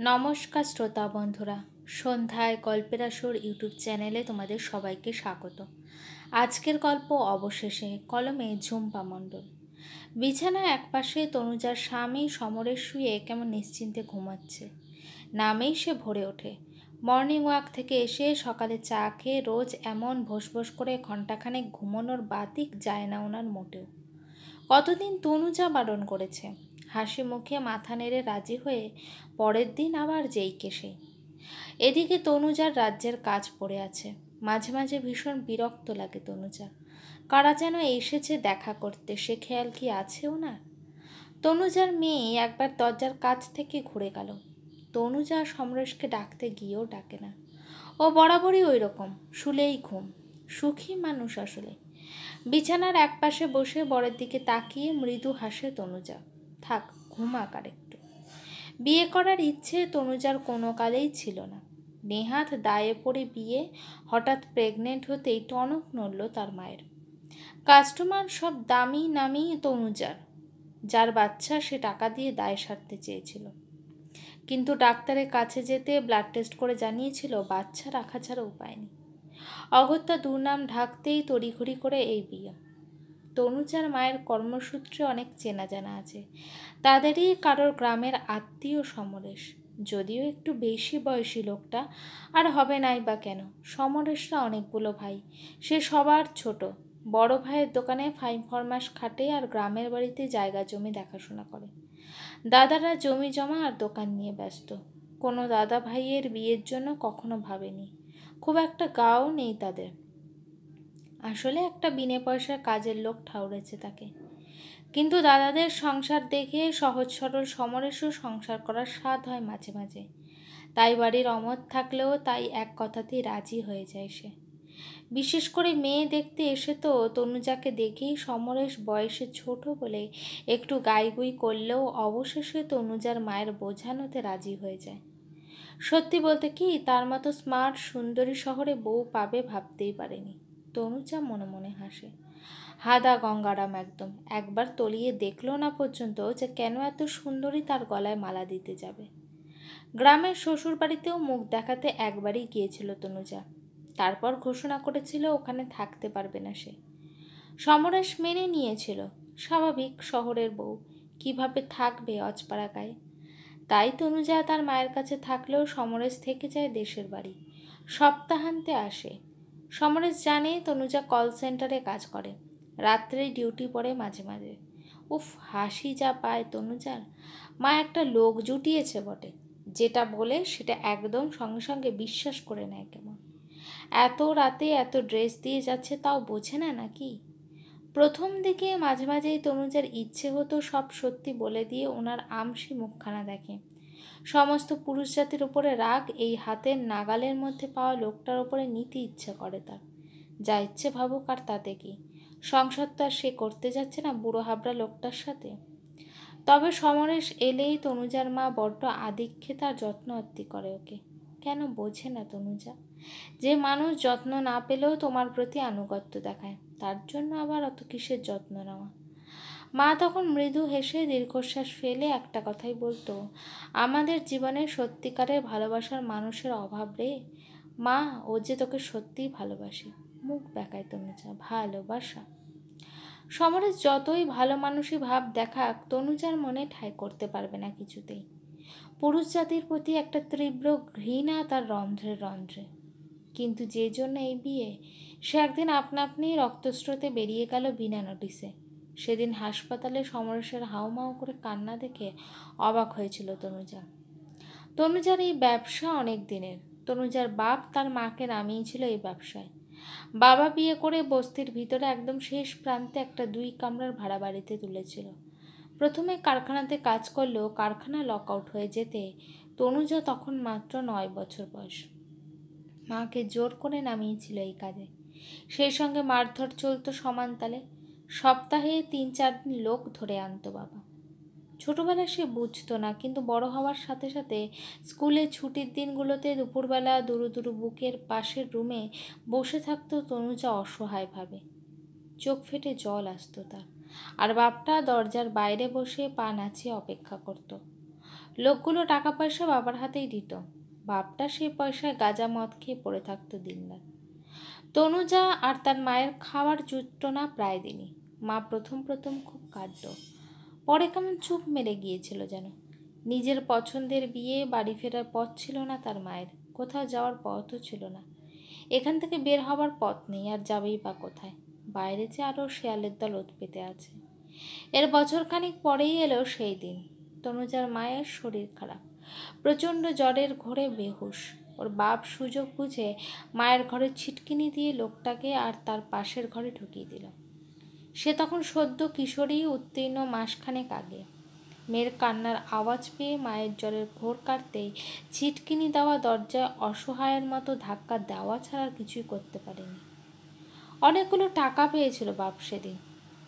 নমস্কার শ্রোতা বন্ধুরা, সন্ধ্যায় গল্পের আসর ইউটিউব চ্যানেলে তোমাদের সবাইকে স্বাগত। আজকের গল্প অবশেষে, কলমে ঝুম্পা মণ্ডল। বিছানায় একপাশে তনুজার স্বামী সমরেশ শুয়ে কেমন নিশ্চিন্তে ঘুমাচ্ছে। নামেই সে ভরে ওঠে। মর্নিং ওয়াক থেকে এসে সকালে চা খেয়ে রোজ এমন ভোস করে ঘণ্টাখানেক ঘুমানোর বাতিক যায় না ওনার মোটেও। কতদিন তনুজা বারণ করেছে, হাসি মুখে মাথা নেড়ে রাজি হয়ে পরের দিন আবার যেইকে সেই। এদিকে তনুজার রাজ্যের কাজ পড়ে আছে। মাঝে মাঝে ভীষণ বিরক্ত লাগে তনুজা। কারা যেন এসেছে দেখা করতে, সে খেয়াল কি আছে ওনার? তনুজার মেয়ে একবার দরজার কাছ থেকে ঘুরে গেল। তনুজা সমরেশকে ডাকতে গিয়েও ডাকে না। ও বরাবরই ওই রকম, শুলেই ঘুম। সুখী মানুষ আসলে। বিছানার একপাশে বসে বরের দিকে তাকিয়ে মৃদু হাসে তনুজা। থাক, ঘুমাক আর একটু। বিয়ে করার ইচ্ছে তনুজার কোনো কালেই ছিল না। নেহাত দায়ে পড়ে বিয়ে, হঠাৎ প্রেগনেন্ট হতেই টনক নড়ল তার মায়ের। কাস্টমার সব দামি নামি তনুজার। যার বাচ্চা সে টাকা দিয়ে দায় সারতে চেয়েছিল, কিন্তু ডাক্তারের কাছে যেতে ব্লাড টেস্ট করে জানিয়েছিল বাচ্চা রাখা ছাড়া উপায় নেই। অগত্যা দুর্নাম ঢাকতেই তড়িঘড়ি করে এই বিয়ে। তনুজার মায়ের কর্মসূত্রে অনেক চেনা জানা আছে। তাদেরই কারোর গ্রামের আত্মীয় সমরেশ। যদিও একটু বেশি বয়সী লোকটা, আর হবে নাই বা কেন। সমরেশরা অনেকগুলো ভাই, সে সবার ছোট। বড় ভাইয়ের দোকানে ফরমাস খাটে আর গ্রামের বাড়িতে জায়গা জমি দেখাশোনা করে। দাদারা জমি জমা আর দোকান নিয়ে ব্যস্ত। কোনো দাদা ভাইয়ের বিয়ের জন্য কখনো ভাবেনি। খুব একটা গাও নেই তাদের। আসলে একটা বিনে পয়সার কাজের লোক ঠাউরেছে তাকে। কিন্তু দাদাদের সংসার দেখে সহজ সরল সমরেশও সংসার করার স্বাদ হয় মাঝে মাঝে। তাই বাড়ির অমত থাকলেও তাই এক কথাতেই রাজি হয়ে যায় সে। বিশেষ করে মেয়ে দেখতে এসে তো তনুজাকে দেখেই সমরেশ বয়সে ছোট বলে একটু গাইগুই করলেও অবশেষে তনুজার মায়ের বোঝানোতে রাজি হয়ে যায়। সত্যি বলতে কি, তার মতো স্মার্ট সুন্দরী শহরে বউ পাবে ভাবতেই পারেনি। তনুজা মনে মনে হাসে। হাদা গঙ্গারাম একদম। একবার তলিয়ে দেখলো না পর্যন্ত যে কেন এত সুন্দরী তার গলায় মালা দিতে যাবে। গ্রামের শ্বশুর বাড়িতেও মুখ দেখাতে একবারই গিয়েছিল তনুজা। তারপর ঘোষণা করেছিল ওখানে থাকতে পারবে না সে। সমরেশ মেনে নিয়েছিল। স্বাভাবিক, শহরের বউ কিভাবে থাকবে অজপাড়া গায়ে। তাই তনুজা তার মায়ের কাছে থাকলেও সমরেশ থেকে যায় দেশের বাড়ি। সপ্তাহান্তে আসে। সমরেশ জানে তনুজা কল সেন্টারে কাজ করে। রাত্রে ডিউটি পড়ে মাঝে মাঝে। উফ, হাসি যা পায় তনুজার। মা একটা লোক জুটিয়েছে বটে, যেটা বলে সেটা একদম সঙ্গে সঙ্গে বিশ্বাস করে নেয় কেমন। এত রাতে এত ড্রেস দিয়ে যাচ্ছে তাও বোঝে না নাকি? প্রথম দিকে মাঝে মাঝেই তনুজার ইচ্ছে হতো সব সত্যি বলে দিয়ে ওনার আমসি মুখখানা দেখে। সমস্ত পুরুষ জাতির উপরে রাগ এই হাতের নাগালের মধ্যে পাওয়া লোকটার উপরে নিতে ইচ্ছে করে তার। যা ইচ্ছে ভাবুক, আর তাতে কি? সংসার তো আর সে করতে যাচ্ছে না বুড়ো হাবড়া লোকটার সাথে। তবে সমরেশ এলেই তনুজার মা বড্ড আদিক্ষেতা আর যত্ন আত্তি করে ওকে। কেন বোঝে না তনুজা? যে মানুষ যত্ন না পেলেও তোমার প্রতি আনুগত্য দেখায়, তার জন্য আবার অত কিসের যত্ন নেওয়া? মা তখন মৃদু হেসে দীর্ঘশ্বাস ফেলে একটা কথাই বলতো, আমাদের জীবনে সত্যিকারের ভালোবাসার মানুষের অভাব রে মা, ও যে তোকে সত্যিই ভালোবাসে। মুখ বেঁকায় তনুজা। ভালোবাসা? সমরেশ যতই ভালো মানুষই ভাব দেখাক, তনুজার মনে ঠাঁই করতে পারবে না কিছুতেই। পুরুষ জাতির প্রতি একটা তীব্র ঘৃণা তার রন্ধ্রে রন্ধ্রে। কিন্তু যে জন্য এই বিয়ে, সে একদিন আপনা আপনি রক্তস্রোতে বেরিয়ে গেল বিনা নোটিসে। সেদিন হাসপাতালে সমরেশের হাউমাউ করে কান্না দেখে অবাক হয়েছিল তনুজা। তনুজার এই ব্যবসা অনেক দিনের। তনুজার বাপ তার মাকে নামিয়েছিল এই ব্যবসায়। বাবা বিয়ে করে বস্তির ভিতরে একদম শেষ প্রান্তে একটা 2 কামরার ভাড়া বাড়িতে তুলেছিল। প্রথমে কারখানাতে কাজ করলেও কারখানা লক আউট হয়ে যেতে তনুজা তখন মাত্র 9 বছর বয়স। মাকে জোর করে নামিয়েছিল এই কাজে। সেই সঙ্গে মারধর চলতো সমান তালে। সপ্তাহে 3-4 দিন লোক ধরে আনতো বাবা। ছোটবেলায় সে বুঝতো না, কিন্তু বড় হওয়ার সাথে সাথে স্কুলে ছুটির দিনগুলোতে দুপুরবেলা দুরু দুরু বুকের পাশের রুমে বসে থাকতো তনুজা অসহায়ভাবে। চোখ ফেটে জল আসতো তার। আর বাপটা দরজার বাইরে বসে পা নাচিয়ে অপেক্ষা করত। লোকগুলো টাকা পয়সা বাবার হাতেই দিত। বাপটা সেই পয়সায় গাঁজা মদ খেয়ে পড়ে থাকতো দিনরাত। তনুজা আর তার মায়ের খাওয়ার জুটত না প্রায় দিনই। মা প্রথম প্রথম খুব কাঁদত, পরে কেমন চুপ মেরে গিয়েছিল যেন। নিজের পছন্দের বিয়ে, বাড়ি ফেরার পথ ছিল না তার মায়ের, কোথাও যাওয়ার পথও ছিল না। এখান থেকে বের হবার পথ নেই, আর যাবেই বা কোথায়? বাইরে যে আরও শেয়ালের দল ওত পেতে আছে। এর বছরখানিক পরেই এলো সেই দিন। তনুজার মায়ের শরীর খারাপ, প্রচণ্ড জ্বরের ঘোরে বেহুশ। ওর বাপ সুযোগ বুঝে মায়ের ঘরে ছিটকিনি দিয়ে লোকটাকে আর তার পাশের ঘরে ঢুকিয়ে দিল। সে তখন সদ্য কিশোরী, উত্তীর্ণ, মাসখানেক আগে। মেয়ের কান্নার আওয়াজ পেয়ে মায়ের জ্বরের ঘোর কাটতেই ছিটকিনি দেওয়া দরজায় অসহায়ের মতো ধাক্কা দেওয়া ছাড়া কিছুই করতে পারেনি। অনেকগুলো টাকা পেয়েছিল বাপ সেদিন।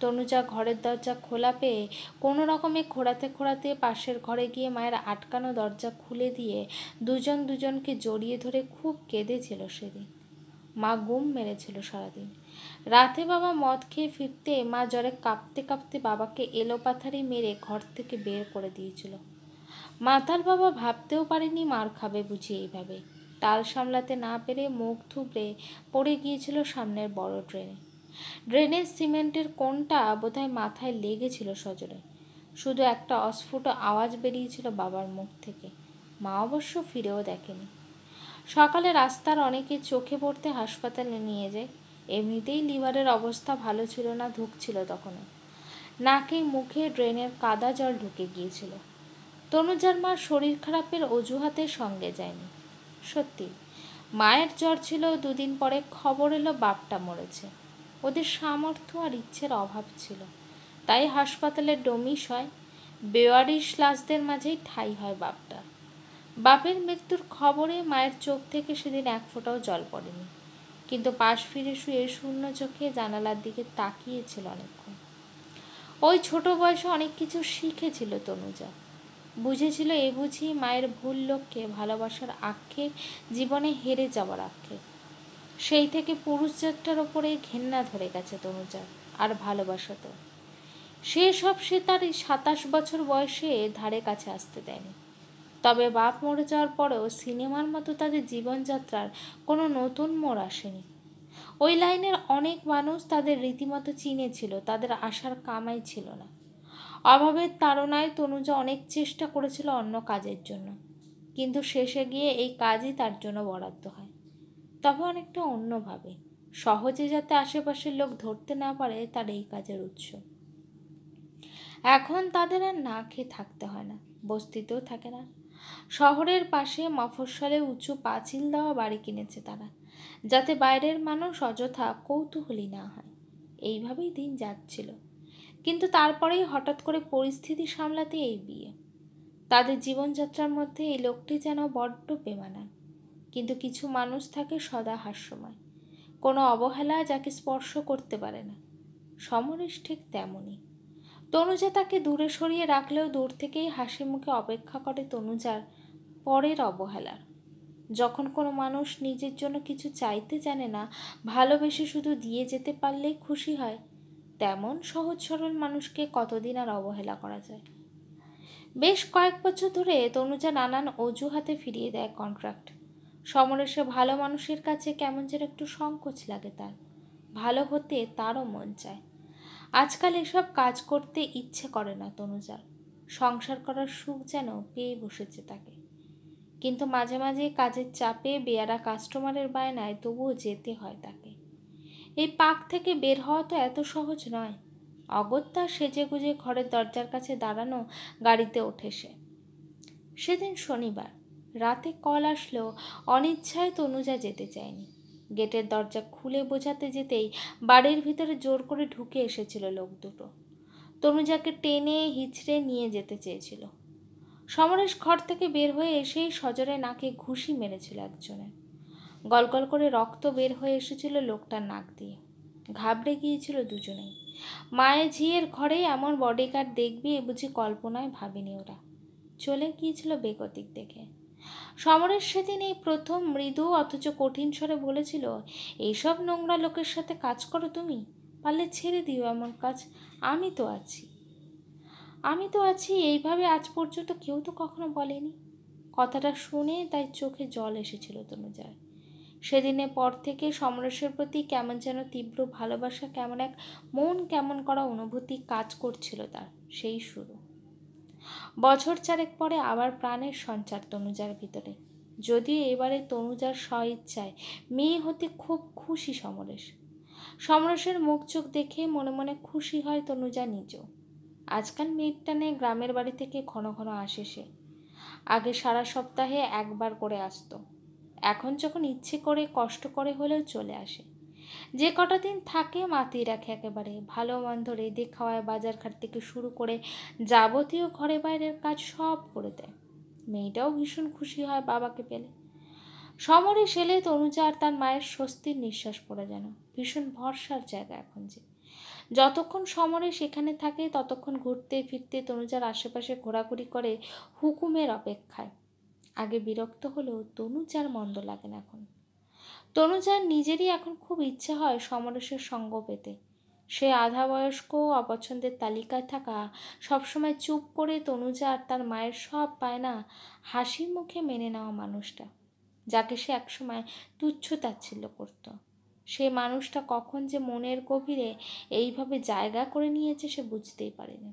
তনুজা ঘরের দরজা খোলা পেয়ে কোনো রকমে খোঁড়াতে খোঁড়াতে পাশের ঘরে গিয়ে মায়ের আটকানো দরজা খুলে দিয়ে দুজন দুজনকে জড়িয়ে ধরে খুব কেঁদেছিল সেদিন। মা গুম মেরেছিল সারাদিন। রাতে বাবা মদ খেয়ে ফিরতে মা জ্বরে কাঁপতে কাঁপতে বাবাকে এলোপাথারি মেরে ঘর থেকে বের করে দিয়েছিল। মাতাল বাবা ভাবতেও পারেনি মার খাবে বুঝি এইভাবে। টাল সামলাতে না পেরে মুখ থুবড়ে পড়ে গিয়েছিল সামনের বড় ড্রেনে। ড্রেনের সিমেন্টের কোণটা বোধহয় মাথায় লেগেছিল সজোরে। শুধু একটা অস্ফুট আওয়াজ বেরিয়েছিল বাবার মুখ থেকে। মা অবশ্য ফিরেও দেখেনি। সকালে রাস্তার অনেকে চোখে পড়তে হাসপাতালে নিয়ে যায়। এমনিতেই লিভারের অবস্থা ভালো ছিল না, ধুঁকছিল তখনও। নাকে মুখে ড্রেনের কাদা জল ঢুকে গিয়েছিল। তনুজার মা শরীর খারাপের অজুহাতে সঙ্গে যায়নি। সত্যি মায়ের জ্বর ছিল, দুদিন পরে খবর এলো বাপটা মরেছে। ওদের সামর্থ্য আর ইচ্ছের অভাব ছিল, তাই হাসপাতালের ডমিশ হয়। বেওয়ারিশ লাশদের মাঝেই ঠাঁই হয় বাপটা। বাপের মৃত্যুর খবরে মায়ের চোখ থেকে সেদিন এক ফোঁটাও জল পড়েনি, কিন্তু পাশ ফিরে শুয়ে শূন্য চোখে জানালার দিকে তাকিয়েছিল অনেকক্ষণ। ওই ছোট বয়সে অনেক কিছু শিখেছিল তনুজা। বুঝেছিল এ বুঝি মায়ের ভুল লোককে ভালোবাসার আক্ষেপ, জীবনে হেরে যাওয়ার আক্ষেপ। সেই থেকে পুরুষ জাতটার ওপরে ঘেন্না ধরে গেছে তনুজার, আর ভালোবাসা তো সে তার 27 বছর বয়সে ধারে কাছে আসতে দেয়নি। তবে বাপ মরে যাওয়ার পরেও সিনেমার মতো তাদের জীবনযাত্রার কোনো নতুন মোড় আসেনি। ওই লাইনের অনেক মানুষ তাদের রীতিমতো চিনেছিল, তাদের আশার কামাই ছিল না। অভাবের তাড়নায় তনুজা অনেক চেষ্টা করেছিল অন্য কাজের জন্য, কিন্তু শেষে গিয়ে এই কাজই তার জন্য বরাদ্দ হয়, তবে অনেকটা অন্যভাবে, সহজে যাতে আশেপাশের লোক ধরতে না পারে তার এই কাজের উৎস। এখন তাদের আর না খেয়ে থাকতে হয় না, বস্তিতেও থাকে না। শহরের পাশে মফস্বলে উঁচু পাঁচিল দেওয়া বাড়ি কিনেছে তারা, যাতে বাইরের মানুষ অযথা কৌতূহলী না হয়। এইভাবেই দিন যাচ্ছিল, কিন্তু তারপরেই হঠাৎ করে পরিস্থিতি সামলাতে এই বিয়ে। তাদের জীবনযাত্রার মধ্যে এই লোকটি যেন বড্ড বেমানান। কিন্তু কিছু মানুষ থাকে সদা হাস্যময়, কোনো অবহেলা যাকে স্পর্শ করতে পারে না। সমরেশ ঠিক তেমনই। তনুজা তাকে দূরে সরিয়ে রাখলেও দূর থেকেই হাসি মুখে অপেক্ষা করে তনুজার পরের অবহেলার। যখন কোনো মানুষ নিজের জন্য কিছু চাইতে জানে না, ভালোবেসে শুধু দিয়ে যেতে পারলেই খুশি হয়, তেমন সহজ সরল মানুষকে কতদিন আর অবহেলা করা যায়? বেশ কয়েক বছর ধরে তনুজা নানান অজুহাতে ফিরিয়ে দেয় কন্ট্রাক্ট। সমরেশে ভালো মানুষের কাছে কেমন যেন একটু সংকোচ লাগে তার। ভালো হতে তারও মন চায়। আজকাল এসব কাজ করতে ইচ্ছে করে না তনুজার। সংসার করার সুখ যেন পেয়ে বসেছে তাকে। কিন্তু মাঝে মাঝে কাজের চাপে, বেয়ারা কাস্টমারের বায়নায় তবুও যেতে হয় তাকে। এই পাক থেকে বের হওয়া তো এত সহজ নয়। অগত্যা সেজেগুজে ঘরের দরজার কাছে দাঁড়ানো, গাড়িতে ওঠে সে। সেদিন শনিবার রাতে কল আসলেও অনিচ্ছায় তনুজা যেতে চায়নি। গেটের দরজা খুলে বোঝাতে যেতেই বাড়ির ভিতরে জোর করে ঢুকে এসেছিল লোক দুটো। তনুজাকে টেনে হিচড়ে নিয়ে যেতে চেয়েছিল। সমরেশ ঘর থেকে বের হয়ে এসেই সজোরে নাকে ঘুষি মেরেছিল একজনের। গলগল করে রক্ত বের হয়ে এসেছিল লোকটার নাক দিয়ে। ঘাবড়ে গিয়েছিল দুজনেই। মায়ে ঝিয়ের ঘরে এমন বডিগার্ড দেখবি এ বুঝি কল্পনায় ভাবেনি ওরা। চলে গিয়েছিল বেগতিক দেখে। সমরেশ সেদিন এই প্রথম মৃদু অথচ কঠিন স্বরে বলেছিল, এইসব নোংরা লোকের সাথে কাজ করো তুমি? পারলে ছেড়ে দিও এমন কাজ, আমি তো আছি। আমি তো আছি, এইভাবে আজ পর্যন্ত কেউ তো কখনো বলেনি। কথাটা শুনে তাই চোখে জল এসেছিল তনুজার। সেদিনের পর থেকে সমরেশের প্রতি কেমন যেন তীব্র ভালোবাসা, কেমন এক মন কেমন করা অনুভূতি কাজ করছিল তার। সেই শুরু। বছর চারেক পরে আবার প্রাণের সঞ্চার তনুজার ভিতরে। যদিও এবারে তনুজার স্বইচ্ছায় মেয়ে হতে খুব খুশি সমরেশ। সমরেশের মুখ চোখ দেখে মনে মনে খুশি হয় তনুজা নিজেও। আজকাল মেয়ের টানে গ্রামের বাড়ি থেকে ঘন ঘন আসে সে। আগে সারা সপ্তাহে একবার করে আসতো। এখন যখন ইচ্ছে করে কষ্ট করে হলেও চলে আসে। যে কটা দিন থাকে মাতিয়ে রাখে একেবারে। ভালো মন্দ রেঁধে খাওয়ায়, বাজার ঘাট থেকে শুরু করে যাবতীয় ঘরে বাইরের কাজ সব করে দেয়। মেয়েটাও ভীষণ খুশি হয় বাবাকে পেলে। সমরেশ এলে তনুজা আর তার মায়ের স্বস্তির নিঃশ্বাস পড়ে যেন। ভীষণ ভরসার জায়গা এখন যে। যতক্ষণ সমরেশ এখানে থাকে ততক্ষণ ঘুরতে ফিরতে তনুজার আশেপাশে ঘোরাঘুরি করে হুকুমের অপেক্ষায়। আগে বিরক্ত হলেও তনুজার মন্দ লাগে না এখন। তনুজার নিজেরই এখন খুব ইচ্ছে হয় সমরেশের সঙ্গ পেতে। সে আধা বয়স্ক, অপছন্দের তালিকায় থাকা, সবসময় চুপ করে তনুজা আর তার মায়ের সব বায়না হাসির মুখে মেনে নেওয়া মানুষটা, যাকে সে একসময় তুচ্ছ তাচ্ছিল্য করত। সে মানুষটা কখন যে মনের গভীরে এইভাবে জায়গা করে নিয়েছে সে বুঝতেই পারেনি।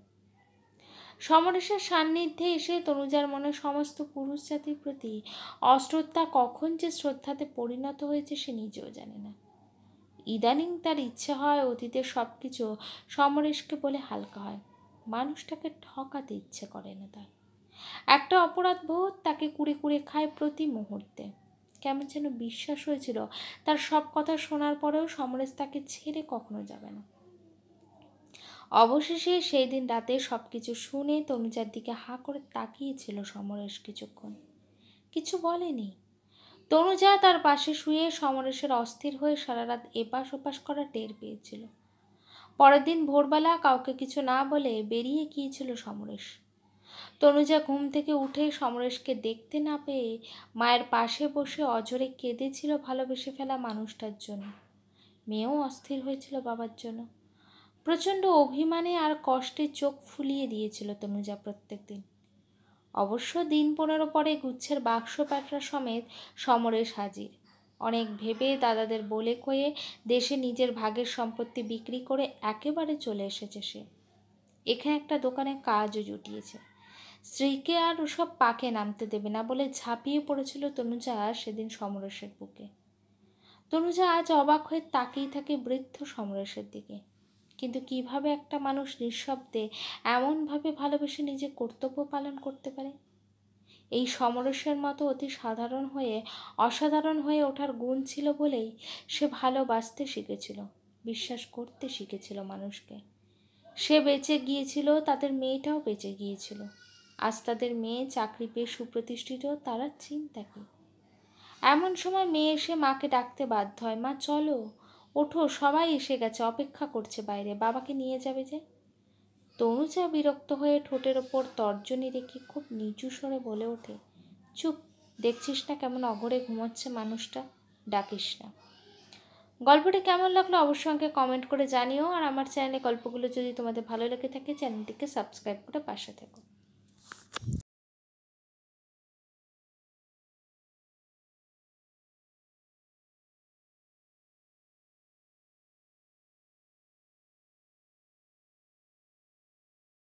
সমরেশের সান্নিধ্যে এসে তনুজার মনে সমস্ত পুরুষ জাতির প্রতি অশ্রদ্ধা কখন যে শ্রদ্ধাতে পরিণত হয়েছে সে নিজেও জানে না। ইদানিং তার ইচ্ছে হয় অতীতের সব কিছু সমরেশকে বলে হালকা হয়। মানুষটাকে ঠকাতে ইচ্ছে করে না তার। একটা অপরাধ বোধ তাকে কুড়ে কুড়ে খায় প্রতি মুহূর্তে। কেমন যেন বিশ্বাস হয়েছিল তার সব কথা শোনার পরেও সমরেশ তাকে ছেড়ে কখনো যাবে না। অবশেষে সেই দিন রাতে সব কিছু শুনে তনুজার দিকে হাঁ করে তাকিয়েছিল সমরেশ কিছুক্ষণ। কিছু বলেনি। তনুজা তার পাশে শুয়ে সমরেশের অস্থির হয়ে সারা রাত এপাশ ওপাশ করা টের পেয়েছিল। পরের দিন ভোরবেলা কাউকে কিছু না বলে বেরিয়ে গিয়েছিল সমরেশ। তনুজা ঘুম থেকে উঠে সমরেশকে দেখতে না পেয়ে মায়ের পাশে বসে অঝরে কেঁদেছিল ভালোবেসে ফেলা মানুষটার জন্য। মেয়েও অস্থির হয়েছিল বাবার জন্য। প্রচণ্ড অভিমানে আর কষ্টে চোখ ফুলিয়ে দিয়েছিল তনুজা প্রত্যেক দিন। অবশ্য দিন 15 পরে গুচ্ছের বাক্স প্যাটরা সমেত সমরেশ হাজির। অনেক ভেবে দাদাদের বলে কয়ে দেশে নিজের ভাগের সম্পত্তি বিক্রি করে একেবারে চলে এসেছে সে। এখানে একটা দোকানে কাজও জুটিয়েছে। স্ত্রীকে আর ওসব পাকে নামতে দেবে না বলে ঝাঁপিয়ে পড়েছিল তনুজা সেদিন সমরেশের বুকে। তনুজা আজ অবাক হয়ে তাকিয়ে থাকে বৃদ্ধ সমরেশের দিকে। কিন্তু কিভাবে একটা মানুষ নিঃশব্দে এমনভাবে ভালোবেসে নিজের কর্তব্য পালন করতে পারে? এই সমরেশের মতো অতি সাধারণ হয়ে অসাধারণ হয়ে ওঠার গুণ ছিল বলেই সে ভালোবাসতে শিখেছিল, বিশ্বাস করতে শিখেছিল মানুষকে। সে বেঁচে গিয়েছিল, তাদের মেয়েটাও বেঁচে গিয়েছিল। আজ তাদের মেয়ে চাকরি পেয়ে সুপ্রতিষ্ঠিত, তারা চিন্তা কি? এমন সময় মেয়ে এসে মাকে ডাকতে বাধ্য হয়, মা চলো, ওঠো, সবাই এসে গেছে, অপেক্ষা করছে বাইরে, বাবাকে নিয়ে যাবে যে। তনুজা বিরক্ত হয়ে ঠোঁটের ওপর তর্জনী রেখে খুব নিচু স্বরে বলে ওঠে, চুপ, দেখছিস না কেমন অঘরে ঘুমাচ্ছে মানুষটা, ডাকিস না। গল্পটি কেমন লাগলো অবশ্যই আমাকে কমেন্ট করে জানিও। আর আমার চ্যানেলে গল্পগুলো যদি তোমাদের ভালো লেগে থাকে চ্যানেলটিকে সাবস্ক্রাইব করে পাশে থেকো।